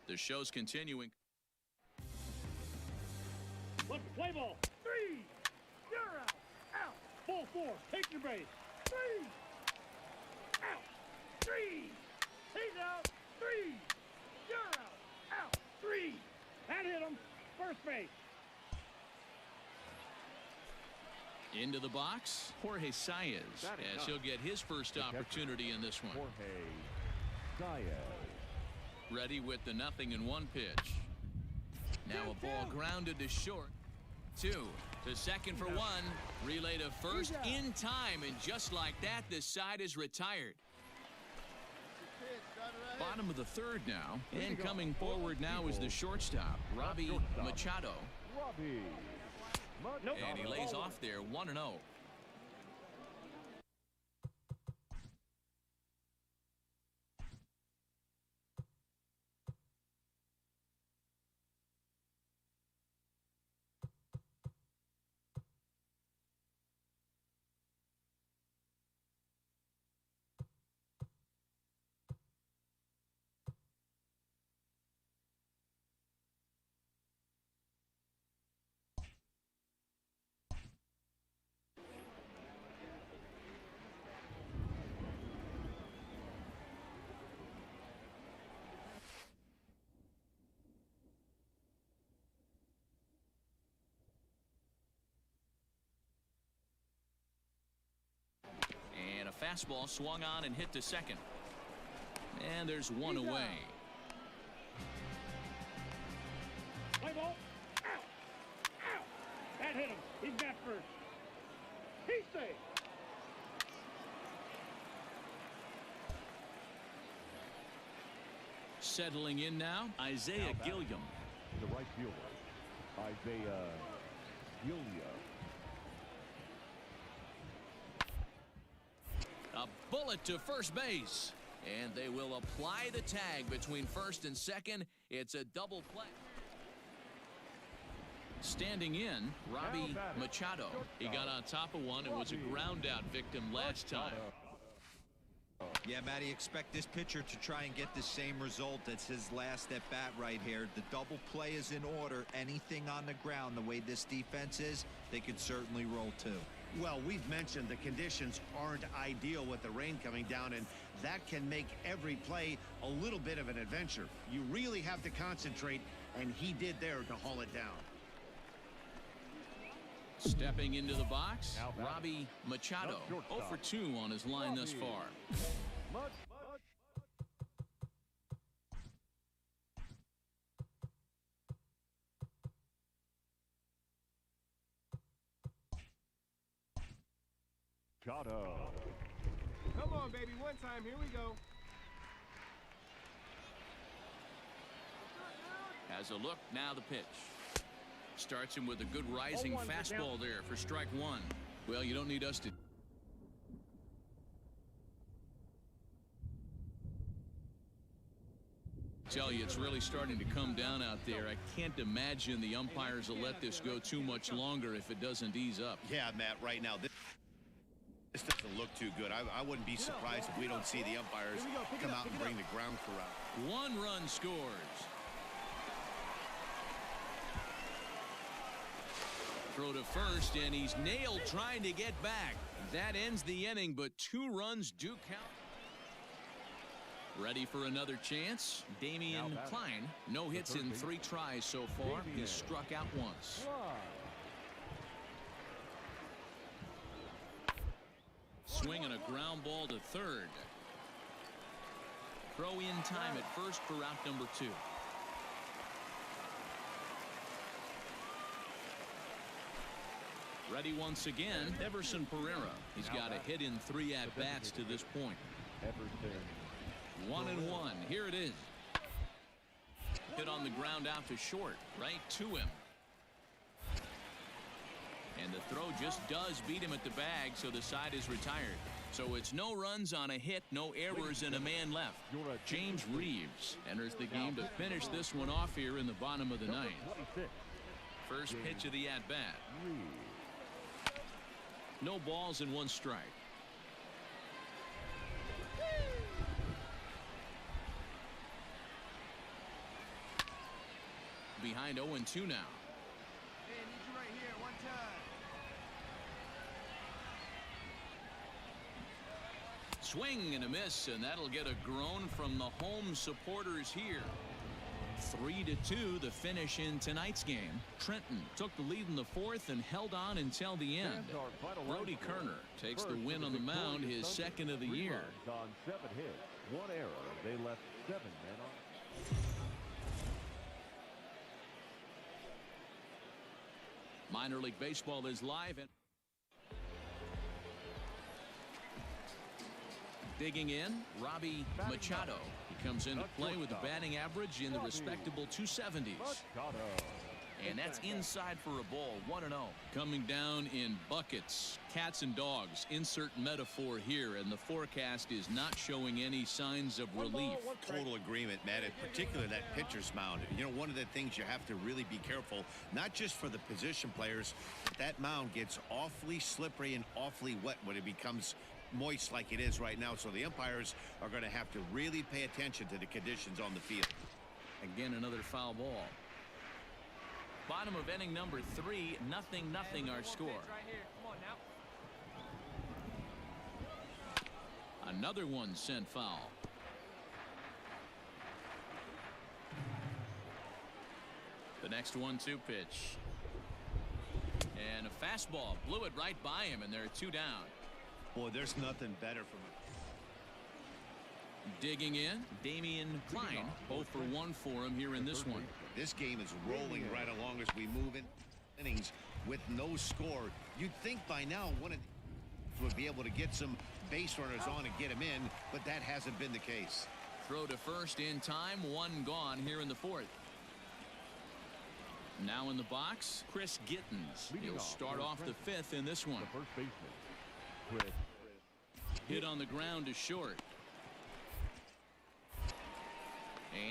The show's continuing. Let's play ball. 3. You're out. Out. Ball 4. Take your base. 3. Out. 3. He's out. 3. You're out. Out. 3. That hit him. First base. Into the box, Jorge Saez, as he'll get his first opportunity in this one. Jorge Saez. Ready with the 0-1 pitch. Now a ball grounded to short. 2 to second for 1. Relay to first in time, and just like that, this side is retired. Bottom of the third now, and coming forward now is the shortstop, Robbie Machado. And he lays off there, 1-0. Fastball swung on and hit to second. And there's one away. Play ball. Out. Out. That hit him. He's got first. He's safe. Settling in now, Isaiah Gilliam. The right fielder, Isaiah Gilliam. A bullet to first base. And they will apply the tag between first and second. It's a double play. Standing in, Robbie Machado. He got on top of one and was a ground out victim last time. Yeah, Matty, expect this pitcher to try and get the same result as his last at bat right here. The double play is in order. Anything on the ground, the way this defense is, they could certainly roll too. Well, we've mentioned the conditions aren't ideal with the rain coming down, and that can make every play a little bit of an adventure. You really have to concentrate, and he did there to haul it down. Stepping into the box, Robbie Machado, 0 for 2 on his line thus far. Machado. Come on, baby. One time. Here we go. Has a look. Now the pitch. Starts him with a good rising fastball there for strike one. Well, you don't need us to tell you it's really starting to come down out there. I can't imagine the umpires will let this go too much longer if it doesn't ease up. Yeah, Matt, right now this doesn't look too good. I wouldn't be surprised if we don't see the umpires come out and bring the ground crew out. 1 run scores. Throw to first, and he's nailed trying to get back. That ends the inning, but 2 runs do count. Ready for another chance? Damian Klein. No hits in 3 tries so far. He's struck out once. Swinging a ground ball to third. Throw in time at first for out number 2. Ready once again, Everson Pereira. He's got a hit in 3 at-bats to this point. 1-1. Here it is. Hit on the ground out to short, right to him. And the throw just does beat him at the bag, so the side is retired. So it's no runs on a hit, no errors, and a man left. James Reeves enters the game to finish this one off here in the bottom of the 9th. First pitch of the at-bat. No balls and 1 strike. Behind 0-2 now. Hey, I need you right here, 1 time. Swing and a miss, and that'll get a groan from the home supporters here. 3-2 the finish in tonight's game. Trenton took the lead in the 4th and held on until the end. Brody Kerner takes the win on the mound, his 2nd of the year. On 7 hits, 1 error. They left 7 men on. Minor League Baseball is live. And digging in, Robbie Machado. He comes into play with a batting average in the respectable 270s. And that's inside for a ball, 1-0. Coming down in buckets, cats and dogs. Insert metaphor here, and the forecast is not showing any signs of relief. Total agreement, Matt. In particular, that pitcher's mound. You know, one of the things you have to really be careful, not just for the position players, but that mound gets awfully slippery and awfully wet when it becomes moist like it is right now. So the umpires are going to have to really pay attention to the conditions on the field. Again, another foul ball. Bottom of inning number 3, 0-0 our score. Another one sent foul. The next 1-2 pitch. And a fastball blew it right by him, and there are 2 down. Boy, there's nothing better for Digging in, Damian Klein, 0 for 1 for him here in this one. This game is rolling right along as we move in innings with no score. You'd think by now one of would be able to get some base runners on and get him in, but that hasn't been the case. Throw to first in time, 1 gone here in the 4th. Now in the box, Chris Gittens. He'll start off the 5th in this one. The first baseman, Chris. Hit on the ground to short.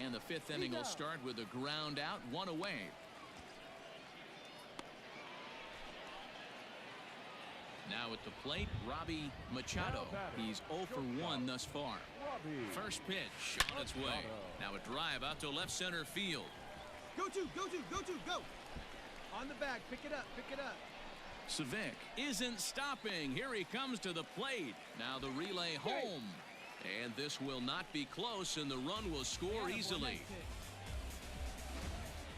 And the 5th inning will start with a ground out, 1 away. Now at the plate, Robbie Machado. He's 0 for 1 thus far. First pitch on its way. Now a drive out to left center field. Go to, go. On the back, pick it up. Savic isn't stopping. Here he comes to the plate. Now the relay home. And this will not be close, and the run will score easily.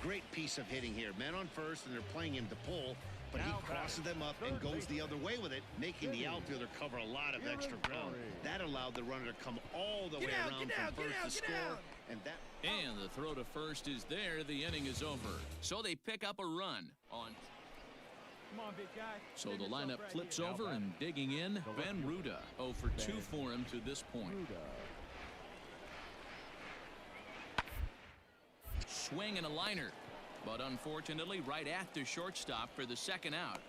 Great piece of hitting here. Men on first, and they're playing him to pull, but he crosses them up and goes the other way with it, making the outfielder cover a lot of extra ground. That allowed the runner to come all the way around from first to score. And the throw to first is there. The inning is over. So they pick up a run on. Come on, big guy. So the lineup flips over, and digging in, Ben Ruda. 0 for 2 for him to this point. Swing and a liner. But unfortunately, right at the shortstop for the second out.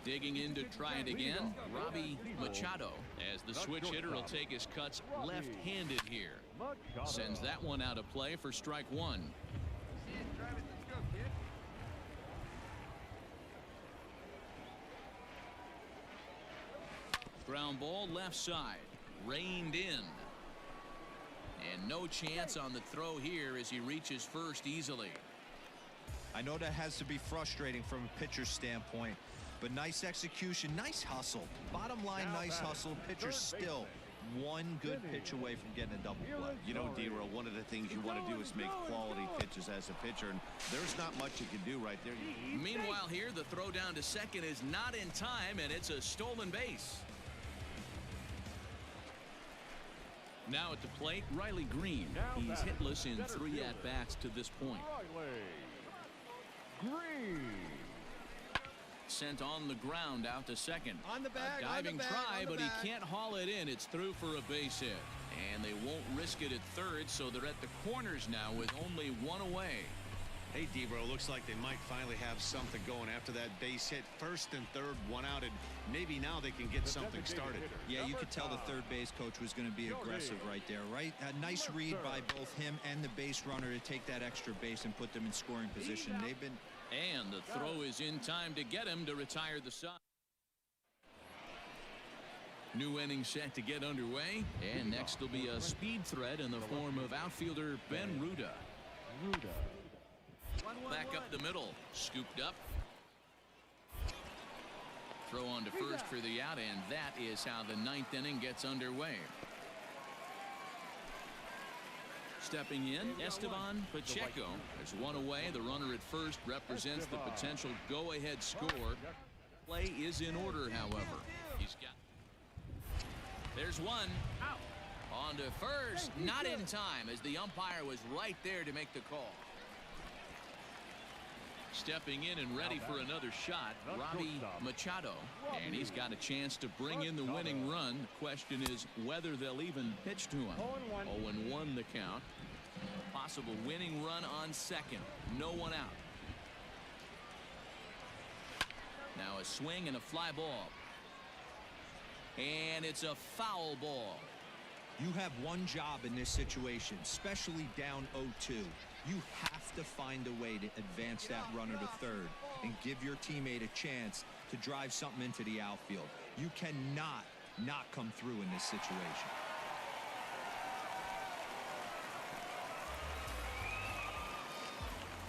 Digging in to try it again, Robbie Machado, as the switch hitter will take his cuts left-handed here. Sends that one out of play for strike 1. Ground ball left side, reined in. And no chance on the throw here as he reaches first easily. I know that has to be frustrating from a pitcher's standpoint, but nice execution, nice hustle. Bottom line, nice hustle. Pitcher still one good pitch away from getting a double play. You know, D-Roll, one of the things you want to do is make quality pitches as a pitcher, and there's not much you can do right there. Meanwhile here, the throw down to second is not in time, and it's a stolen base. Now at the plate, Riley Green. He's hitless in 3 at-bats to this point. Green. Sent on the ground out to second. On the bag, a diving try, but he can't haul it in. It's through for a base hit. And they won't risk it at third, so they're at the corners now with only 1 away. Hey, D-Bro, looks like they might finally have something going after that base hit. First and third, 1 out, and maybe now they can get something started. Yeah, you could tell the third base coach was going to be aggressive right there, right? A nice read by both him and the base runner to take that extra base and put them in scoring position. They've been... And the throw is in time to get him to retire the side. New inning set to get underway, and next will be a speed threat in the form of outfielder Ben Ruda. Back up the middle, scooped up. Throw on to first for the out, and that is how the 9th inning gets underway. Stepping in, Esteban Pacheco. There's 1 away. The runner at first represents the potential go-ahead score. Play is in order, however. He's got. There's 1. Out. On to first. Not in time, as the umpire was right there to make the call. Stepping in and ready for another shot, Robbie Machado. And he's got a chance to bring in the winning run. The question is whether they'll even pitch to him. 0-1 the count. Possible winning run on second. No one out. Now a swing and a fly ball. And it's a foul ball. You have one job in this situation, especially down 0-2. You have to find a way to advance that runner to third and give your teammate a chance to drive something into the outfield. You cannot not come through in this situation.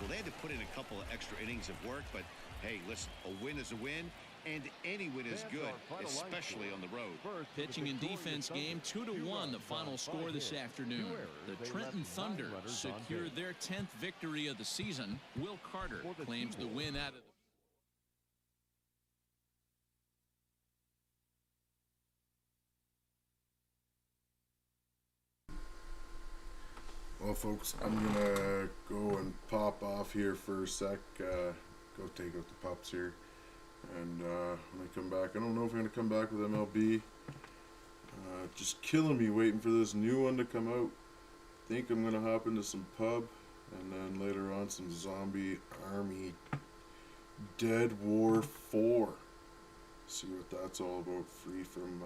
Well, they had to put in a couple of extra innings of work, but hey, listen, a win is a win, and any win is good, especially on the road. Pitching and defense game 2-1, the final score this afternoon. The Trenton Thunder secured their 10th victory of the season. Will Carter claims the win out of the Well, folks, I'm gonna go and pop off here for a sec. Go take out the pups here, and when I come back, I don't know if I'm gonna come back with MLB. Just killing me waiting for this new one to come out. Think I'm gonna hop into some pub, and then later on some Zombie Army Dead War 4. See what that's all about. Free from